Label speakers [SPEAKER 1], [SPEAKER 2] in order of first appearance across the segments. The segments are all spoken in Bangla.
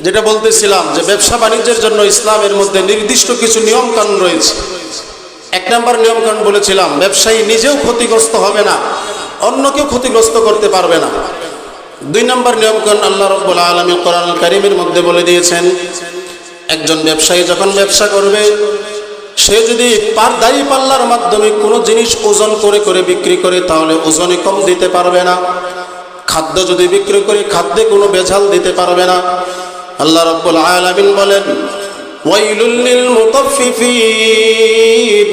[SPEAKER 1] যেটা বলতেছিলাম যে ব্যবসা বাণিজ্যের জন্য ইসলামের মধ্যে নির্দিষ্ট কিছু নিয়ম কানুন রয়েছে। এক নম্বর নিয়ম কানুন বলেছিলাম, ব্যবসায়ী নিজেও ক্ষতিগ্রস্ত হবে না, অন্যকেও ক্ষতিগ্রস্ত করতে পারবে না। দুই নম্বর নিয়ম কানুন আল্লাহ রাব্বুল আলামিন কোরআনুল কারীমের মধ্যে বলে দিয়েছেন, একজন ব্যবসায়ী যখন ব্যবসা করবে, সে যদি দাড়ি পাল্লার মাধ্যমে কোনো জিনিস ওজন করে করে বিক্রি করে তাহলে ওজনে কম দিতে পারবে না। খাদ্য যদি বিক্রি করে খাদ্যে কোনো ভেজাল দিতে পারবে না। আল্লাহ রাব্বুল আলামিন বলেন, ওয়াইলুল লিল মুতাফফিফিন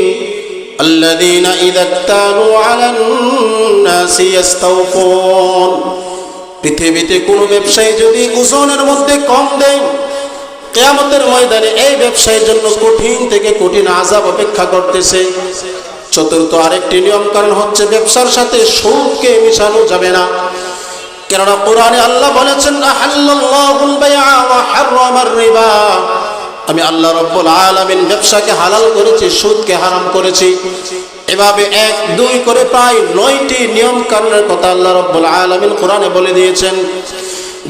[SPEAKER 1] আল্লাযীনা ইযা ইক্তালু আলান নাসি ইস্তাওফুন। পৃথিবীতে কোনো ব্যবসায়ী যদি ওজনের মধ্যে কম দেয়, কিয়ামতের ময়দানে এই ব্যবসায়ীর জন্য কঠিন থেকে কঠিন আযাব অপেক্ষা করতেছে। চতুর্থ আরেকটি নিয়ম কারণ হচ্ছে, ব্যবসার সাথে সুদকে মিশানো যাবে না। কেননা কোরআনে আল্লাহ বলেছেন, আহাল্লাল্লাহুল বাইআ ওয়া হাররামার রিবা। আমি আল্লাহ রাব্বুল আলামিন ব্যবসাকে হালাল করেছি, সুদকে হারাম করেছি। এভাবে 1, 2 করে প্রায় 9টি নিয়ম কানুনের কথা আল্লাহ রাব্বুল আলামিন কোরআনে বলে দিয়েছেন।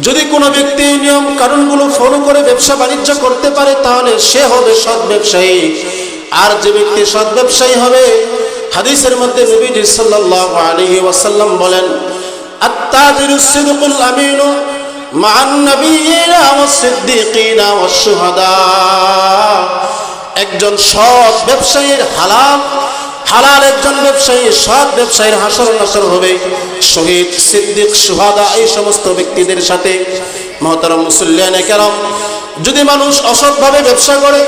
[SPEAKER 1] যদি কোনো ব্যক্তি নিয়ম কানুনগুলো ফলো করে ব্যবসা বাণিজ্য করতে পারে তাহলে সে হবে সৎ ব্যবসায়ী। আর যে ব্যক্তি সৎ ব্যবসায়ী হবে, হাদিসের মধ্যে নবীজি সাল্লাল্লাহু আলাইহি ওয়াসাল্লাম বলেন, আত-তাজিরুস সিদকুল আমিনু মা'আন নাবিয়্যিনা ওয়াস-সিদ্দীকিনা ওয়াশ-শুহাদা। একজন সৎ ব্যবসায়ীর হালাল একজন ব্যবসায়ী, সৎ ব্যবসায়ীর হাসর নাসর হবে শহীদ, সিদ্দিক, শুহাদা এই সমস্ত ব্যক্তিদের সাথে। মুহতারাম মুসল্লিয়ানে কেরাম, যদি মানুষ অসৎভাবে ব্যবসা করে,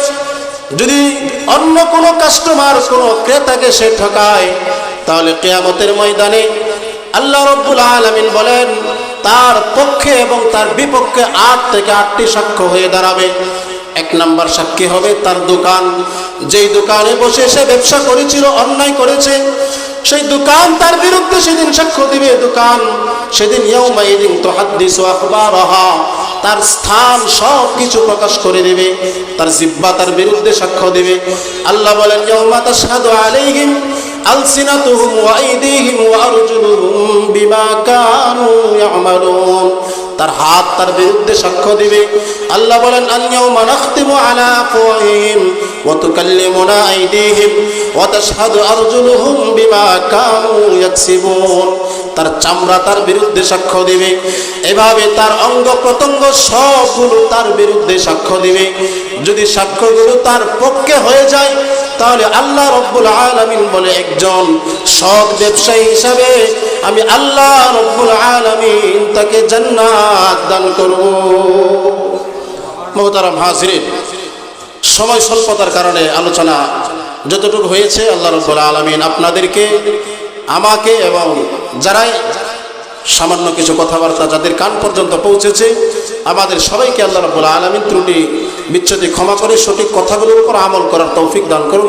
[SPEAKER 1] যদি অন্য কোনো কাস্টমার কোনো ক্রেতাকে সে ঠকায়, তাহলে কিয়ামতের ময়দানে আল্লাহ রাব্বুল আলামিন বলেন, তার পক্ষে এবং তার বিপক্ষে 8 থেকে 8টি সাক্ষ্য হয়ে দাঁড়াবে। 1 নম্বর সাক্ষী হবে তার দোকান, যেই দোকানে বসে সে ব্যবসা করেছিল, অন্যায় করেছে, সেই দোকান তার বিরুদ্ধে সেদিন সাক্ষ্য দিবে। দোকান সেদিন ইয়াউমাইদিন তুহাদ্দিসু আখবারাহা, তার স্থান সব কিছু প্রকাশ করে দেবে। তার জিহ্বা তার বিরুদ্ধে সাক্ষ্য দেবে। আল্লাহ বলেন, ইয়াউমা তাশহাদু আলাইহিম আলসিনাতুহুম ওয়া আইদিহিম ওয়া আরজুলুহুম বিমা কানু ইয়ামালুন। তার হাত তার বিরুদ্ধে সাক্ষ্য দিবে। আল্লাহ বলেন, আল-ইয়াউমা নাখতিমু আলা আফওয়াহিহিম ওয়া তুকাল্লিমুনা আইদিহিম ওয়া তাশহাদু আরজুলুহুম বিমা কানু ইয়াকসিবুন। তার চামড়া তার বিরুদ্ধে সাক্ষ্য দিবে। এভাবে তার অঙ্গ প্রত্যঙ্গ সবগুলো তার বিরুদ্ধে সাক্ষ্য দিবে। যদি সাক্ষ্যগুলো তার পক্ষে হয়ে যায় তাহলে আল্লাহ রাব্বুল আলামিন বলে, একজন সৎ ব্যবসায়ী হিসাবে আমি আল্লাহ রাব্বুল আলামিন তাকে জান্নাত দান করব। মুহতারাম হাজিরিন, সময় স্বল্পতার কারণে আলোচনা যতটুকু হয়েছে আল্লাহ রাব্বুল আলামিন আপনাদেরকে, আমাকে এবং যারাই সামান্য কিছু কথাবার্তা যাদের কান পর্যন্ত পৌঁছেছে, আমাদের সবাইকে আল্লাহ রাব্বুল আলামিন ত্রুটি বিচ্যুতি ক্ষমা করে সঠিক কথাগুলোর উপর আমল করার তৌফিক দান করুন।